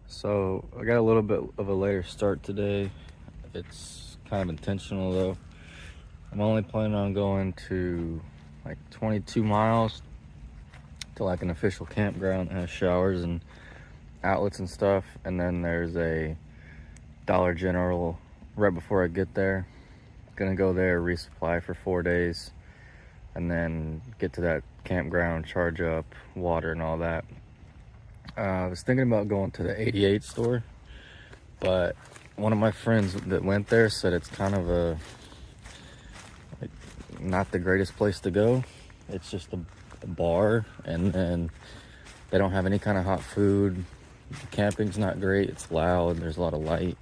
So I got a little bit of a later start today. It's kind of intentional though. I'm only planning on going to like 22 miles to like an official campground that has showers and outlets and stuff. And then there's a Dollar General right before I get there. Gonna go there, resupply for 4 days, and then get to that campground, charge up, water and all that. I was thinking about going to the 88 store, but one of my friends that went there said it's kind of not the greatest place to go. It's just a bar, and then they don't have any kind of hot food. The camping's not great. It's loud. There's a lot of light.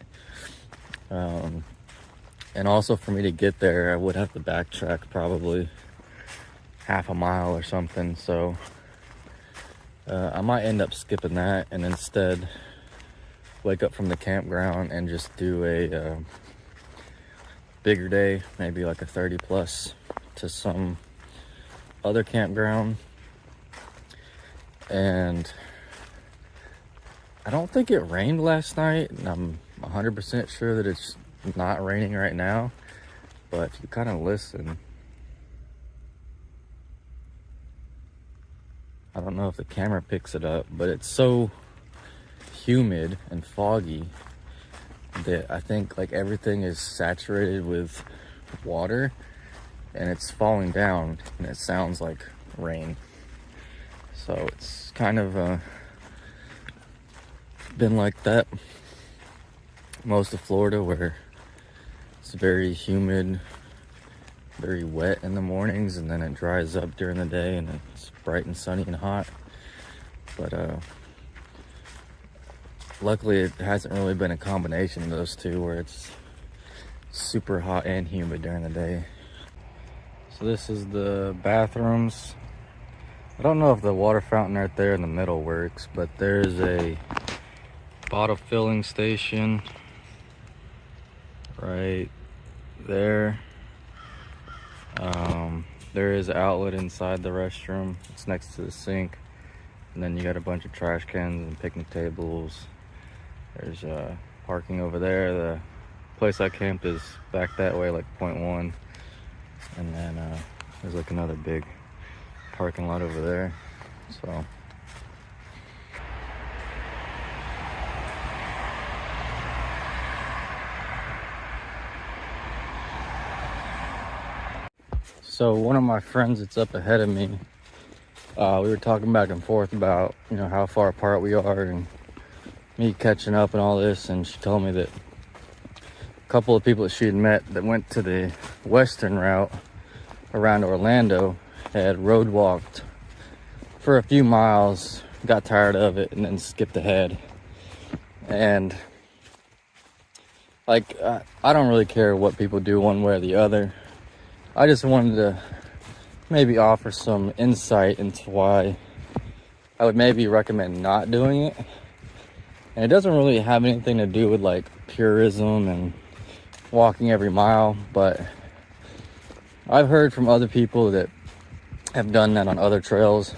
And also for me to get there, I would have to backtrack probably half a mile or something. So I might end up skipping that and instead wake up from the campground and just do a bigger day, maybe like a 30 plus to some other campground. And I don't think it rained last night, and I'm 100% sure that it's not raining right now. But if you kind of listen, I don't know if the camera picks it up, but it's so humid and foggy that I think like everything is saturated with water and it's falling down and it sounds like rain. So it's kind of been like that most of Florida, where it's very humid, very wet in the mornings, and then it dries up during the day and it's bright and sunny and hot. But luckily it hasn't really been a combination of those two, where it's super hot and humid during the day. So this is the bathrooms. I don't know if the water fountain right there in the middle works, but there's a bottle filling station right there. There is an outlet inside the restroom. It's next to the sink. And then you got a bunch of trash cans and picnic tables. There's parking over there. The place I camped is back that way, like point one. And then there's like another big parking lot over there. So one of my friends that's up ahead of me, we were talking back and forth about, how far apart we are and me catching up and all this. And she told me that a couple of people that she had met that went to the western route around Orlando had road walked for a few miles, got tired of it, and then skipped ahead. And like, I don't really care what people do one way or the other. I just wanted to maybe offer some insight into why I would maybe recommend not doing it. And it doesn't really have anything to do with like purism and walking every mile, but I've heard from other people that have done that on other trails.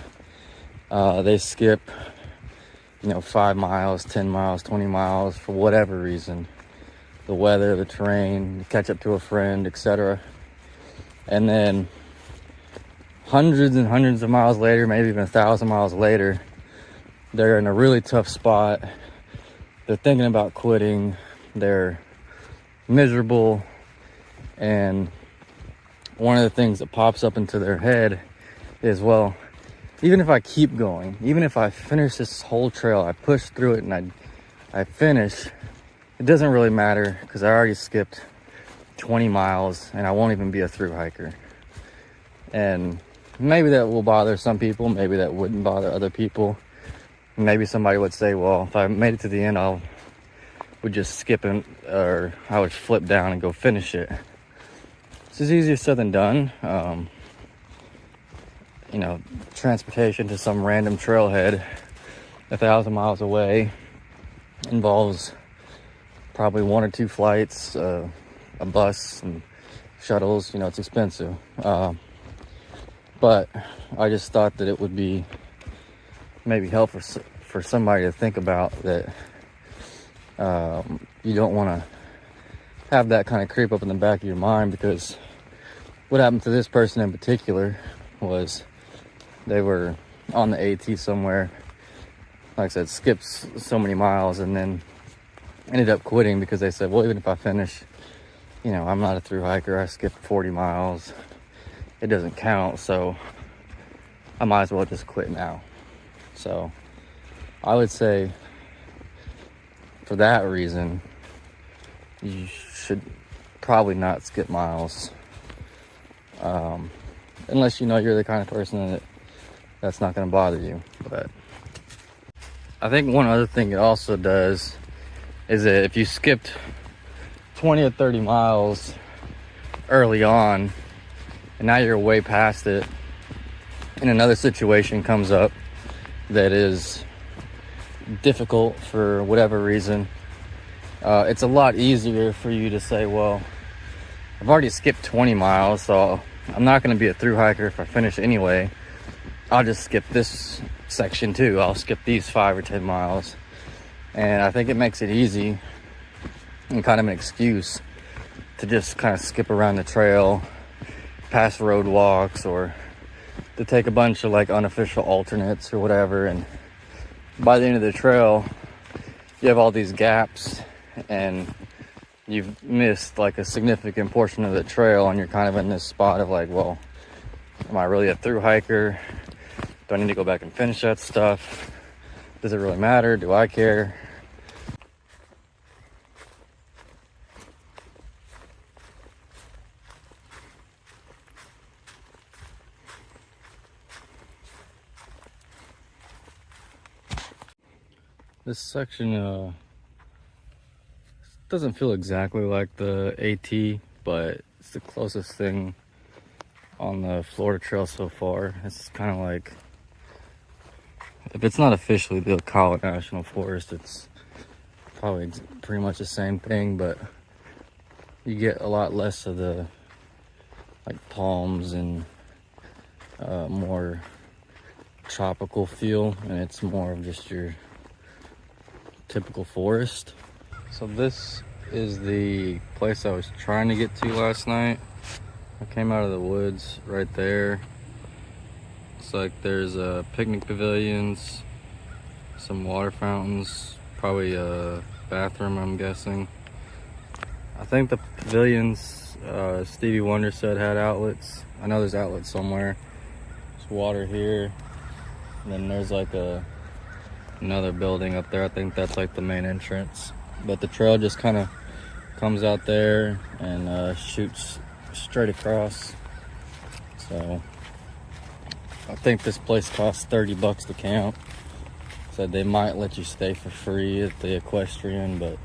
They skip, 5 miles, 10 miles, 20 miles for whatever reason. The weather, the terrain, catch up to a friend, etc. And then hundreds and hundreds of miles later, maybe even 1,000 miles later, they're in a really tough spot. They're thinking about quitting. They're miserable. And one of the things that pops up into their head is, well, even if I keep going, even if I finish this whole trail, I push through it and I finish, it doesn't really matter because I already skipped 20 miles and I won't even be a thru hiker. And maybe that will bother some people, maybe that wouldn't bother other people. Maybe somebody would say, well, if I made it to the end, would just skip it, or I would flip down and go finish it. This is easier said than done. Transportation to some random trailhead 1,000 miles away involves probably 1 or 2 flights, a bus and shuttles. It's expensive. But I just thought that it would be maybe helpful for somebody to think about that. You don't want to have that kind of creep up in the back of your mind, because what happened to this person in particular was they were on the AT somewhere, like I said, skipped so many miles, and then ended up quitting because they said, well, even if I finish, you know, I'm not a thru hiker, I skipped 40 miles, it doesn't count, so I might as well just quit now. So I would say for that reason, you should probably not skip miles, unless you know you're the kind of person that's not going to bother you. But I think one other thing it also does is that if you skipped 20 or 30 miles early on and now you're way past it and another situation comes up that is difficult for whatever reason, it's a lot easier for you to say, well, I've already skipped 20 miles, so I'm not going to be a thru hiker if I finish anyway. I'll just skip this section too. I'll skip these 5 or 10 miles. And I think it makes it easy and kind of an excuse to just kind of skip around the trail, past road walks, or to take a bunch of like unofficial alternates or whatever. And by the end of the trail, you have all these gaps and you've missed like a significant portion of the trail, and you're kind of in this spot of like, well, am I really a thru hiker? Do I need to go back and finish that stuff? Does it really matter? Do I care? This section doesn't feel exactly like the AT, but it's the closest thing on the Florida Trail so far. It's kind of like, if it's not officially the Ocala National Forest, it's probably pretty much the same thing, but you get a lot less of the like palms and more tropical feel, and it's more of just your typical forest. So this is the place I was trying to get to last night. I came out of the woods right there. It's like there's picnic pavilions, some water fountains, probably a bathroom, I'm guessing. I think the pavilions, Stevie Wonder said had outlets. I know there's outlets somewhere. There's water here, and then there's like another building up there. I think that's like the main entrance, but the trail just kind of comes out there and shoots straight across. So I think this place costs $30 to camp. Said they might let you stay for free at the equestrian, but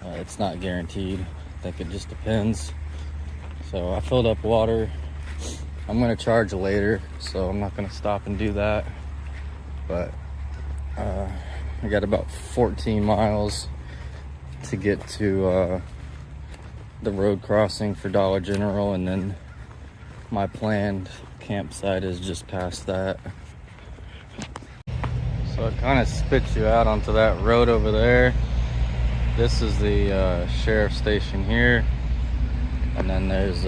it's not guaranteed. I think it just depends. So I filled up water. I'm gonna charge later, so I'm not gonna stop and do that. But I got about 14 miles to get to the road crossing for Dollar General, and then my planned campsite is just past that. So it kind of spits you out onto that road over there. This is the sheriff's station here, and then there's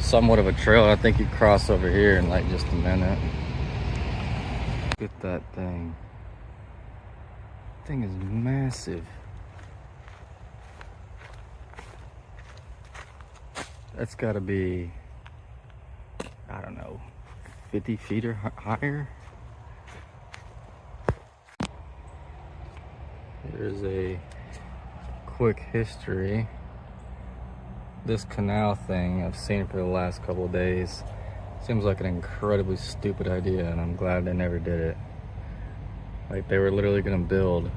somewhat of a trail. I think you cross over here in like just a minute. Look at that thing. That thing is massive. That's gotta be, I don't know, 50 feet or higher. Here's a quick history. This canal thing I've seen for the last couple of days. Seems like an incredibly stupid idea, and I'm glad they never did it. Like, they were literally gonna build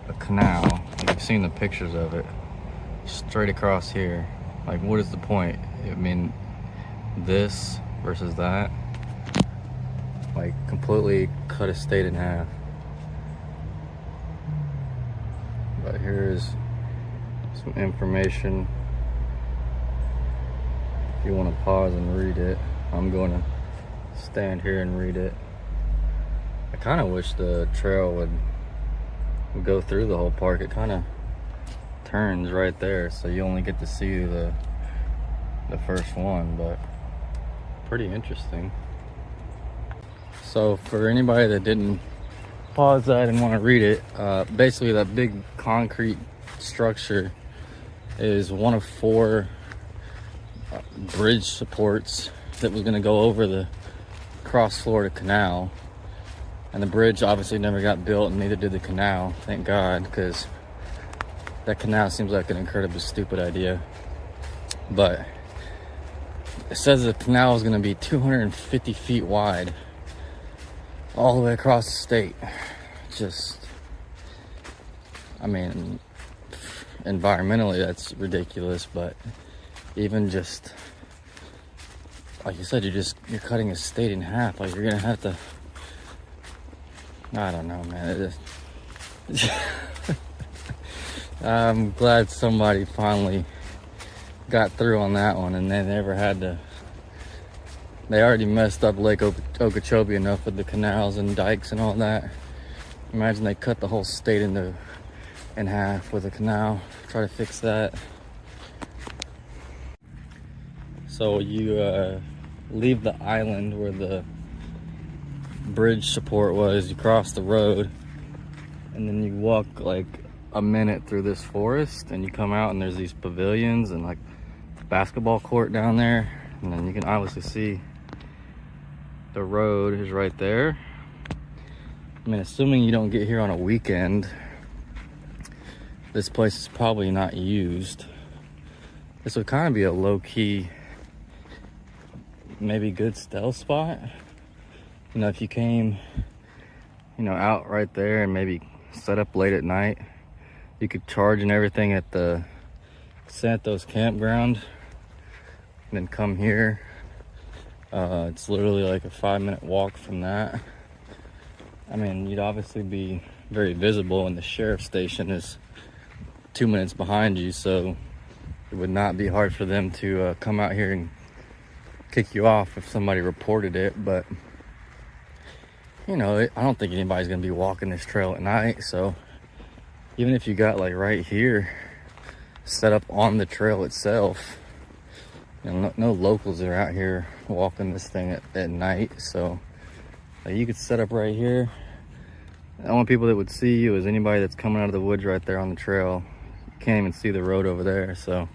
a canal, like you've seen the pictures of it, straight across here. Like, what is the point? I mean, this versus that, like, completely cut a state in half. But here's some information. If you want to pause and read it, I'm going to stand here and read it. I kind of wish the trail would go through the whole park. It kind of turns right there, so you only get to see the first one, but pretty interesting. So for anybody that didn't pause that and want to read it, basically that big concrete structure is one of 4 bridge supports that was going to go over the cross Florida Canal. And the bridge obviously never got built, and neither did the canal, thank God, because that canal seems like an incredibly stupid idea. But it says the canal is going to be 250 feet wide all the way across the state. Just, I mean, environmentally that's ridiculous, but even just, like you said, you're cutting a state in half. Like, you're going to have to, I don't know, man. I'm glad somebody finally got through on that one, and they never had to. They already messed up Lake Okeechobee enough with the canals and dikes and all that. Imagine they cut the whole state in half with a canal. Try to fix that. So you leave the island where the bridge support was, you cross the road, and then you walk like a minute through this forest, and you come out and there's these pavilions and like a basketball court down there, and then you can obviously see the road is right there. I mean, assuming you don't get here on a weekend, this place is probably not used. This would kind of be a low-key, maybe good stealth spot. You know, if you came, you know, out right there and maybe set up late at night, you could charge and everything at the Santos campground, and then come here. It's literally like a 5-minute walk from that. I mean, you'd obviously be very visible, and the sheriff's station is 2 minutes behind you, so it would not be hard for them to come out here and kick you off if somebody reported it. But you know, I don't think anybody's gonna be walking this trail at night, so even if you got like right here set up on the trail itself, you know, no locals are out here walking this thing at night, so you could set up right here. The only people that would see you is anybody that's coming out of the woods right there on the trail. You can't even see the road over there, so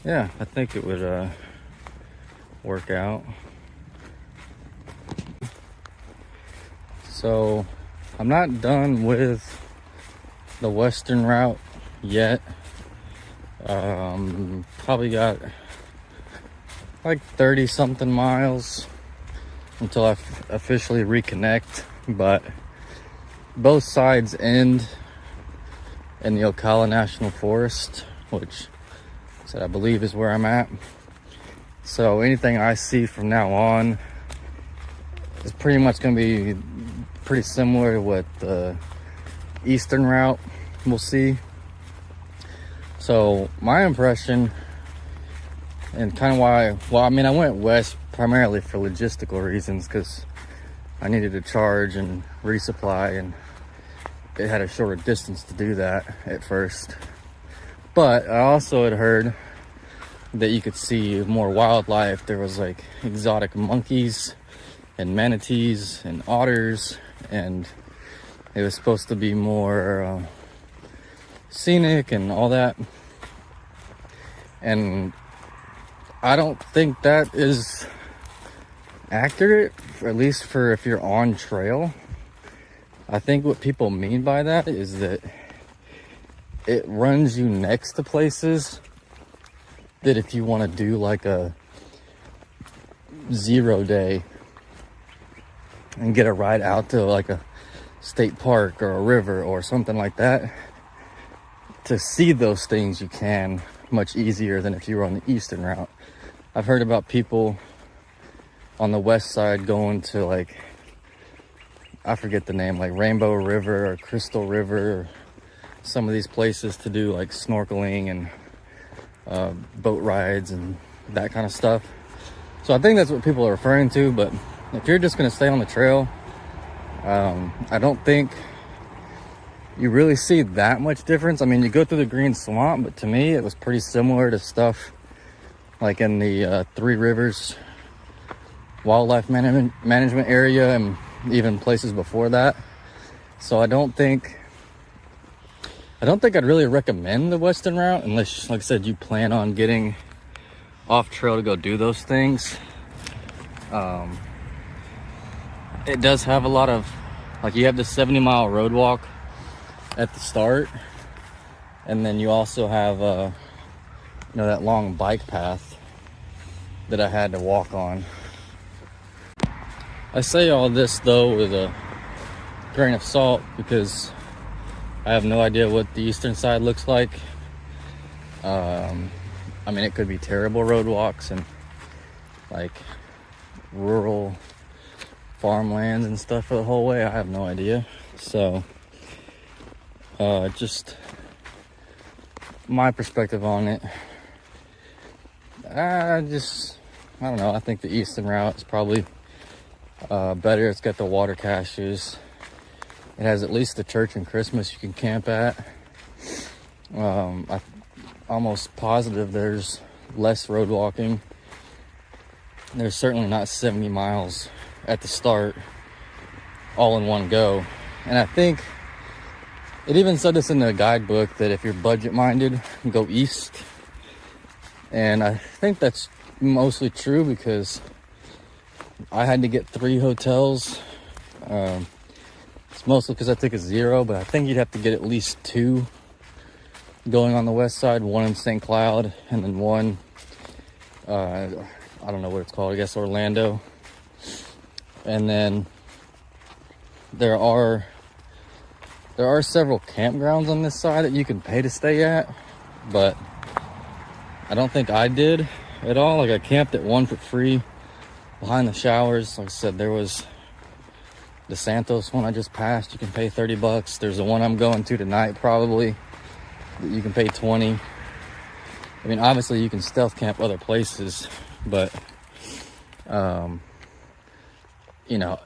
yeah, I think it would work out. So I'm not done with the western route yet. Probably got like 30 something miles until I officially reconnect, but both sides end in the Ocala National Forest, which I believe is where I'm at. So anything I see from now on is pretty much going to be pretty similar to what the eastern route we'll see. So my impression, and kind of why, well, I mean, I went west primarily for logistical reasons, because I needed to charge and resupply, and it had a shorter distance to do that at first. But I also had heard that you could see more wildlife. There was like exotic monkeys and manatees and otters, and it was supposed to be more scenic and all that. And I don't think that is accurate, at least for if you're on trail. I think what people mean by that is that it runs you next to places that if you want to do like a 0 day and get a ride out to like a state park or a river or something like that, to see those things you can much easier than if you were on the eastern route. I've heard about people on the west side going to like, I forget the name, like Rainbow River or Crystal River or some of these places to do like snorkeling and boat rides and that kind of stuff. So I think that's what people are referring to. But if you're just going to stay on the trail, I don't think you really see that much difference. I mean, you go through the green swamp, but to me it was pretty similar to stuff like in the Three Rivers wildlife management area and even places before that. So I don't think I'd really recommend the western route unless, like I said, you plan on getting off trail to go do those things. It does have a lot of, like, you have the 70-mile road walk at the start, and then you also have that long bike path that I had to walk on. I say all this though with a grain of salt because I have no idea what the eastern side looks like. I mean, it could be terrible road walks and like rural farmlands and stuff for the whole way. I have no idea. So just my perspective on it. I don't know. I think the eastern route is probably better. It's got the water caches. It has at least the church and Christmas you can camp at. I'm almost positive there's less road walking. There's certainly not 70 miles at the start all in one go. And I think it even said this in the guidebook that if you're budget minded, go east. And I think that's mostly true because I had to get 3 hotels. It's mostly because I took a 0, but I think you'd have to get at least 2 going on the west side, 1 in St. Cloud, and then 1, I don't know what it's called, I guess Orlando. And then there are several campgrounds on this side that you can pay to stay at, but I don't think I did at all. Like, I camped at one for free behind the showers. Like I said, there was the Santos one I just passed. You can pay $30. There's the one I'm going to tonight probably that you can pay 20. I mean, obviously you can stealth camp other places, but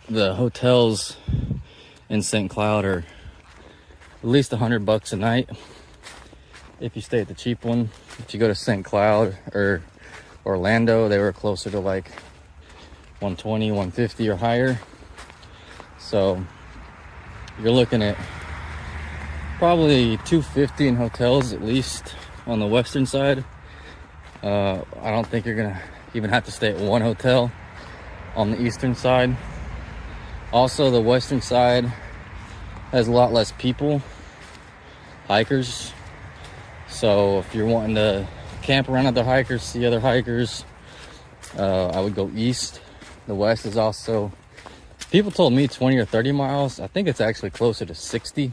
the hotels in St. Cloud are at least $100 a night if you stay at the cheap one. If you go to St. Cloud or Orlando, they were closer to like 120, 150 or higher. So you're looking at probably $250 in hotels at least on the western side. I don't think you're gonna even have to stay at one hotel on the eastern side. Also, the western side has a lot less people, hikers. So if you're wanting to camp around other hikers, see other hikers, I would go east. The west is also, people told me 20 or 30 miles. I think it's actually closer to 60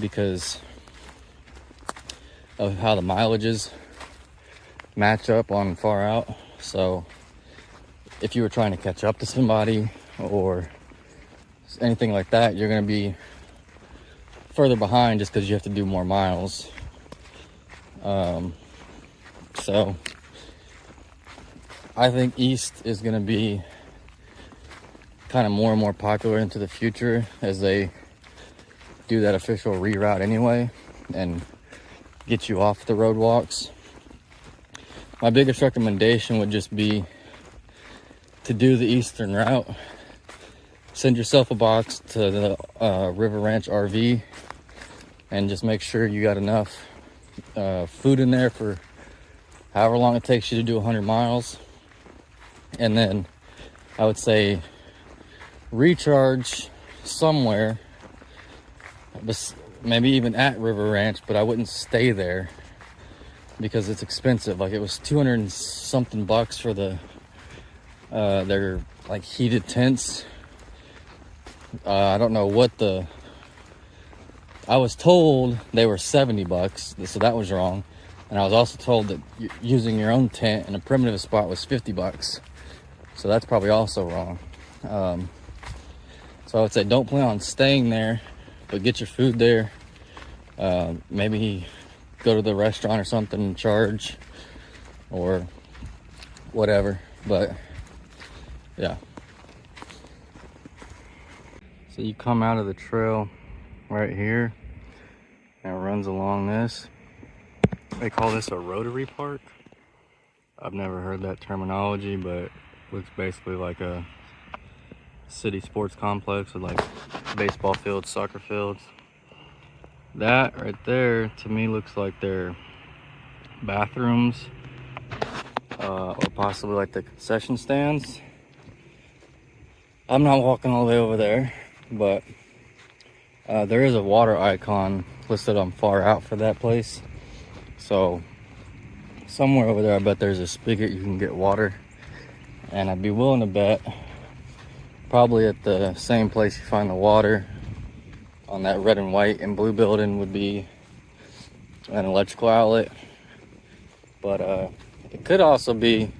because of how the mileages match up on far out. So if you were trying to catch up to somebody or anything like that, you're going to be further behind just because you have to do more miles. So I think east is going to be kind of more and more popular into the future as they do that official reroute anyway and get you off the road walks. My biggest recommendation would just be to do the eastern route. Send yourself a box to the River Ranch RV and just make sure you got enough food in there for however long it takes you to do 100 miles. And then I would say recharge somewhere, maybe even at River Ranch, but I wouldn't stay there because it's expensive. Like, it was 200 and something bucks for their like heated tents. I don't know what I was told they were $70, so that was wrong. And I was also told that using your own tent in a primitive spot was $50. So that's probably also wrong. So I would say don't plan on staying there, but get your food there. Maybe go to the restaurant or something and charge or whatever. But yeah. So you come out of the trail right here and it runs along this. They call this a rotary park. I've never heard that terminology, but it looks basically like a city sports complex with like baseball fields, soccer fields. That right there to me looks like they're bathrooms, or possibly like the concession stands. I'm not walking all the way over there, but there is a water icon listed on far out for that place. So somewhere over there, I bet there's a spigot you can get water. And I'd be willing to bet probably at the same place you find the water on that red and white and blue building would be an electrical outlet. But it could also be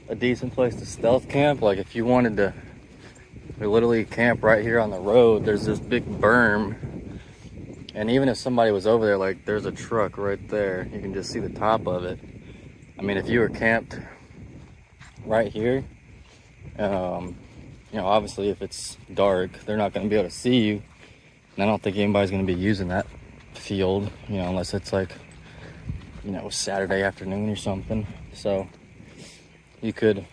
a decent place to stealth camp. Like if you wanted to literally camp right here on the road, there's this big berm. And even if somebody was over there, like there's a truck right there, you can just see the top of it. I mean, if you were camped right here, you know, obviously if it's dark, they're not going to be able to see you. And I don't think anybody's going to be using that field, you know, unless it's like, you know, Saturday afternoon or something. So you could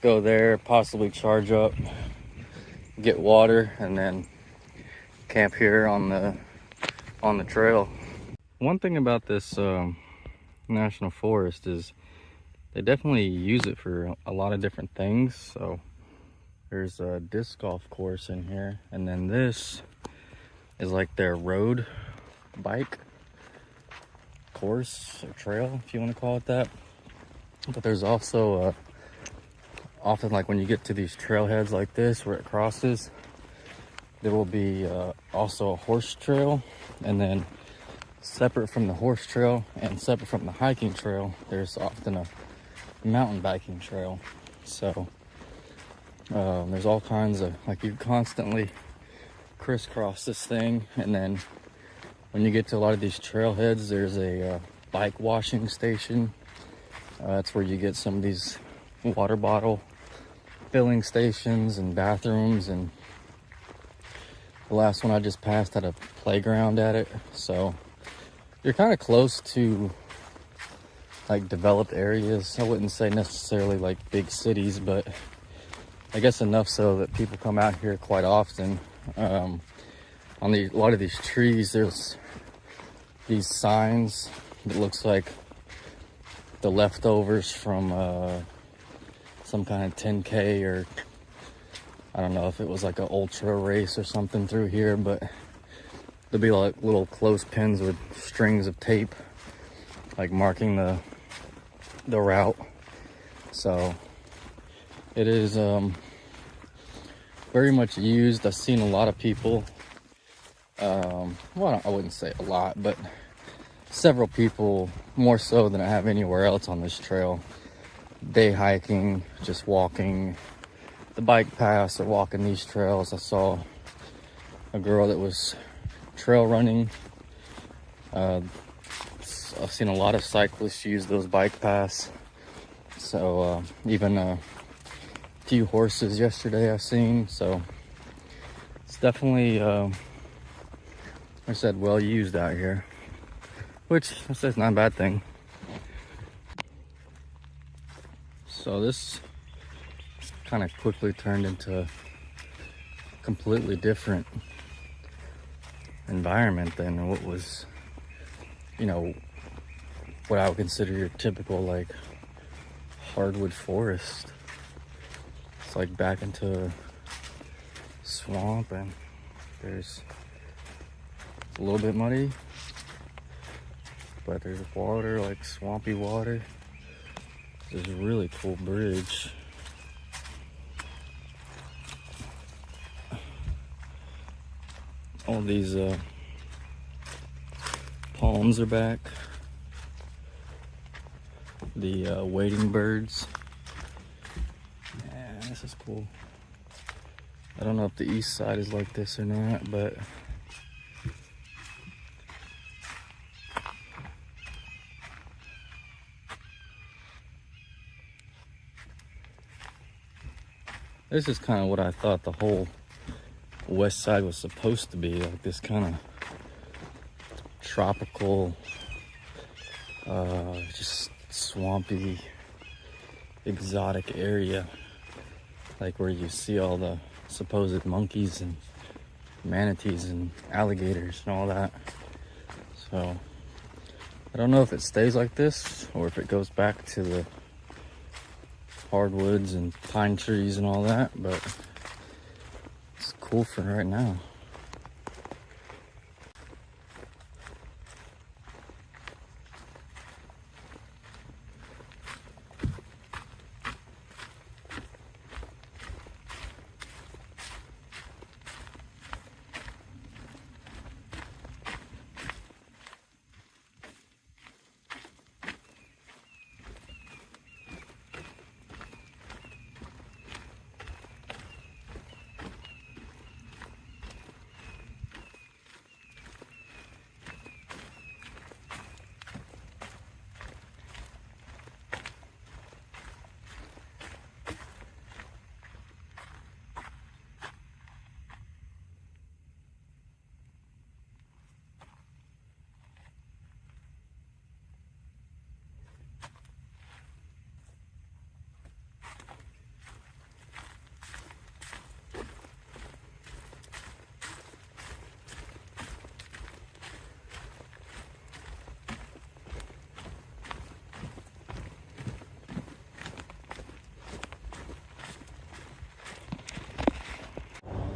go there, possibly charge up, get water, and then camp here on the trail. One thing about this national forest is they definitely use it for a lot of different things. So there's a disc golf course in here, and then this is like their road bike course or trail, if you want to call it that. But there's also often, like when you get to these trailheads like this where it crosses, there will be also a horse trail, and then separate from the horse trail and separate from the hiking trail, there's often a mountain biking trail. So there's all kinds of, like, you constantly crisscross this thing. And then when you get to a lot of these trailheads, there's a bike washing station. That's where you get some of these water bottle filling stations and bathrooms. And the last one I just passed had a playground at it. So you're kind of close to like developed areas. I wouldn't say necessarily like big cities, but I guess enough so that people come out here quite often. On a lot of these trees, there's these signs that looks like the leftovers from some kind of 10K, or I don't know if it was like an ultra race or something through here, but there'll be like little clothespins with strings of tape like marking the route. So it is very much used. I've seen a lot of people, well, I wouldn't say a lot, but several people, more so than I have anywhere else on this trail, day hiking, just walking the bike paths or walking these trails. I saw a girl that was trail running. I've seen a lot of cyclists use those bike paths. So even a few horses yesterday I've seen. So it's definitely, like I said, well used out here, which I say is not a bad thing. So this kind of quickly turned into a completely different environment than what was, you know, what I would consider your typical like hardwood forest. It's like back into a swamp, and there's a little bit muddy, but there's water, like swampy water. There's a really cool bridge. All these palms are back. The wading birds. Yeah, this is cool. I don't know if the east side is like this or not, but this is kind of what I thought the whole west side was supposed to be, like this kind of tropical, just swampy, exotic area, like where you see all the supposed monkeys and manatees and alligators and all that. So I don't know if it stays like this or if it goes back to the hardwoods and pine trees and all that, but it's cool for right now.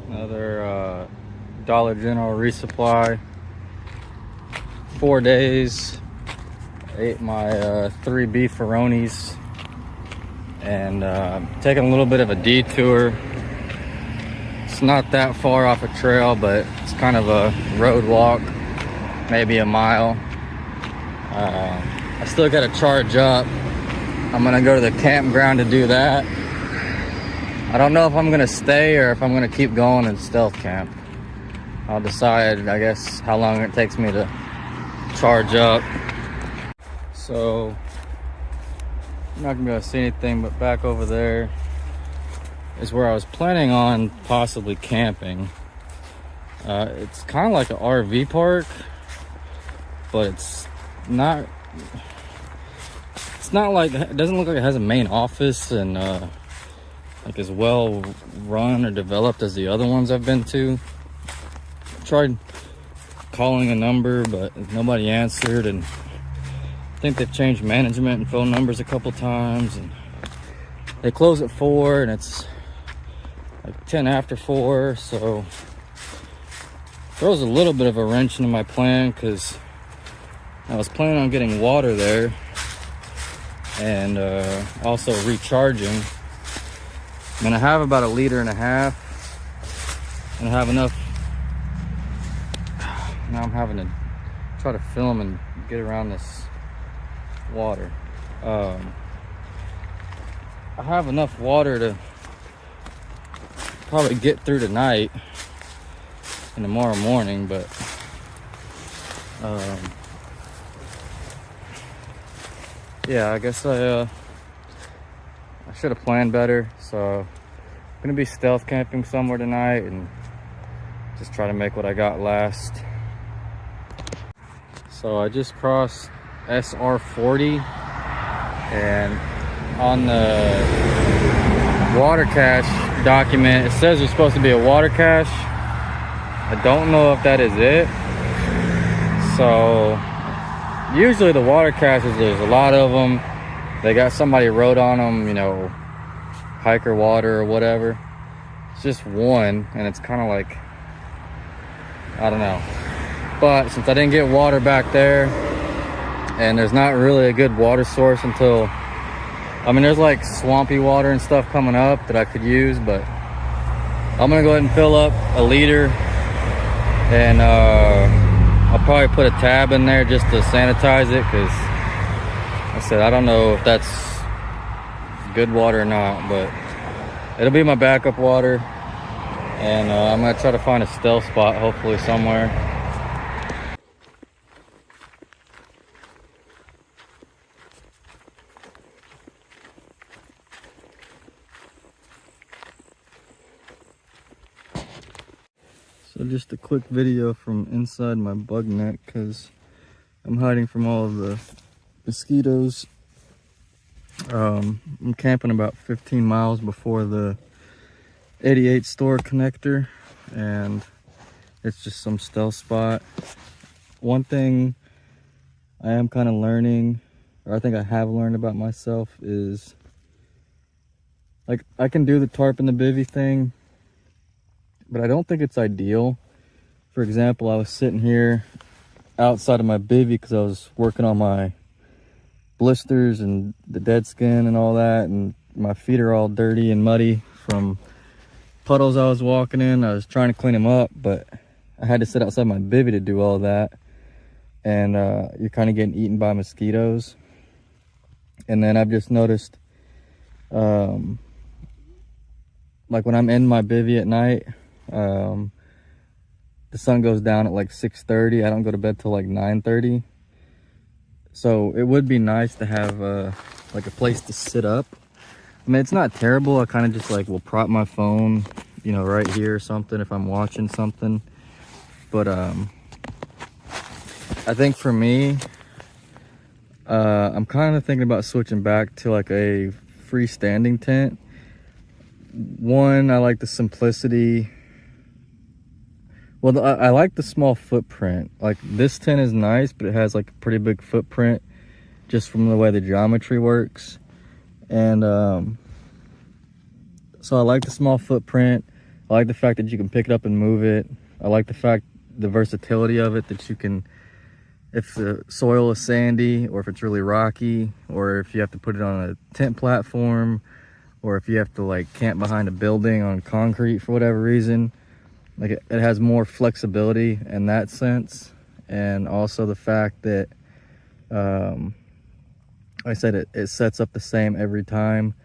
Another Dollar General resupply. 4 days. Ate my 3 beefaronis and taking a little bit of a detour. It's not that far off a trail, but it's kind of a road walk, maybe a mile. I still got to charge up. I'm gonna go to the campground to do that. I don't know if I'm gonna stay or if I'm gonna keep going and stealth camp. I'll decide, I guess, how long it takes me to charge up. So, I'm not gonna be able to see anything, but back over there is where I was planning on possibly camping. It's kind of like an RV park, but it's not like, it doesn't look like it has a main office and like as well run or developed as the other ones I've been to. Tried calling a number, but nobody answered, and I think they've changed management and phone numbers a couple times, and they close at 4 and it's like 10 after 4, so throws a little bit of a wrench into my plan because I was planning on getting water there and also recharging. I'm gonna have about 1.5 liters and have enough. Now I'm having to try to film and get around this water. I have enough water to probably get through tonight and tomorrow morning, but yeah, I guess I should have planned better. So I'm gonna be stealth camping somewhere tonight and just try to make what I got last. So I just crossed SR 40, and on the water cache document, it says there's supposed to be a water cache. I don't know if that is it. So usually the water caches, there's a lot of them. They got somebody wrote on them, you know, hiker water or whatever. It's just one, and it's kind of like, I don't know. But since I didn't get water back there, and there's not really a good water source until, I mean, there's like swampy water and stuff coming up that I could use, but I'm gonna go ahead and fill up 1 liter, and I'll probably put a tab in there just to sanitize it, because I said I don't know if that's good water or not, but it'll be my backup water. And I'm gonna try to find a stealth spot, hopefully somewhere. So just a quick video from inside my bug net because I'm hiding from all of the mosquitoes. I'm camping about 15 miles before the 88 store connector, and it's just some stealth spot. One thing I am kind of learning, or I think I have learned about myself, is like I can do the tarp and the bivvy thing, but I don't think it's ideal. For example, I was sitting here outside of my bivvy because I was working on my blisters and the dead skin and all that, and my feet are all dirty and muddy from puddles I was walking in. I was trying to clean them up, but I had to sit outside my bivvy to do all that, and you're kind of getting eaten by mosquitoes. And then I've just noticed, like when I'm in my bivvy at night, the sun goes down at like 6:30. I don't go to bed till like 9:30. So it would be nice to have like a place to sit up. I mean, it's not terrible. I kind of just like will prop my phone, you know, right here or something if I'm watching something. But I think for me, I'm kind of thinking about switching back to like a freestanding tent. One, I like the simplicity. Well, I like the small footprint. Like this tent is nice, but it has like a pretty big footprint just from the way the geometry works. And so I like the small footprint. I like the fact that you can pick it up and move it. I like the versatility of it, that you can, if the soil is sandy, or if it's really rocky, or if you have to put it on a tent platform, or if you have to like camp behind a building on concrete for whatever reason, like it has more flexibility in that sense. And also the fact that like I said, it sets up the same every time.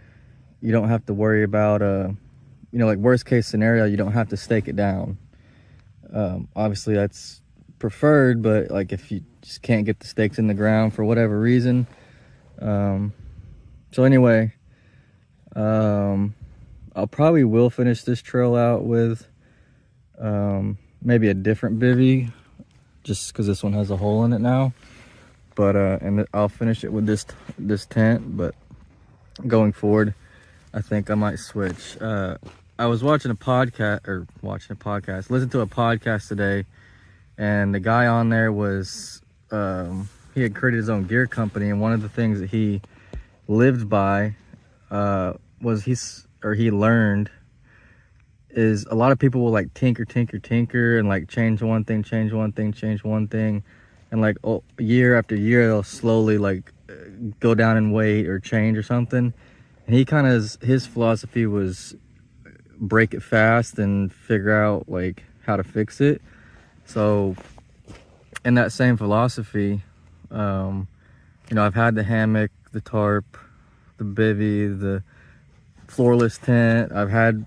You don't have to worry about you know, like worst case scenario, you don't have to stake it down. Obviously that's preferred, but like if you just can't get the stakes in the ground for whatever reason. So anyway, I'll probably will finish this trail out with maybe a different bivvy, just because this one has a hole in it now. But and I'll finish it with this tent. But going forward, I think I might switch. I was listening to a podcast today, and the guy on there was he had created his own gear company, and one of the things that he lived by was he learned is a lot of people will like tinker and like change one thing, and like year after year they'll slowly like go down in weight or change or something. And he kind of, his philosophy was break it fast and figure out like how to fix it. So in that same philosophy, you know, I've had the hammock, the tarp, the bivvy, the floorless tent. I've had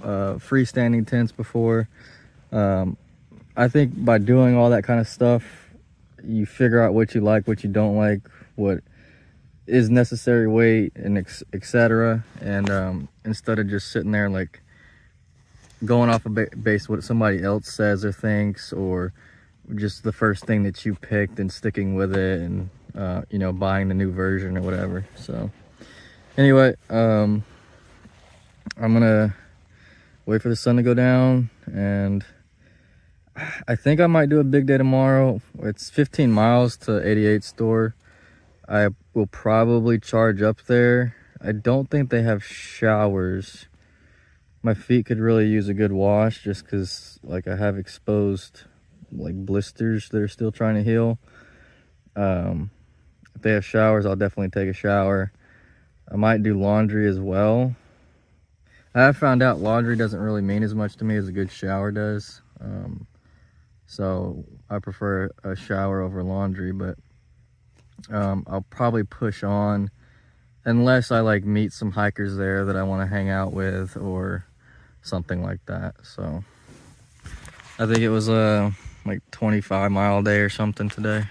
freestanding tents before. I think by doing all that kind of stuff, you figure out what you like, what you don't like, what is necessary weight, and etc. And instead of just sitting there like going off of base what somebody else says or thinks, or just the first thing that you picked and sticking with it, and you know, buying the new version or whatever. So anyway, I'm gonna wait for the sun to go down, and I think I might do a big day tomorrow. It's 15 miles to 88 store. I will probably charge up there. I don't think they have showers. My feet could really use a good wash, just because like I have exposed like blisters that are still trying to heal. If they have showers, I'll definitely take a shower. I might do laundry as well. I have found out laundry doesn't really mean as much to me as a good shower does. So I prefer a shower over laundry, but I'll probably push on unless I like meet some hikers there that I want to hang out with or something like that. So I think it was like 25-mile day or something today.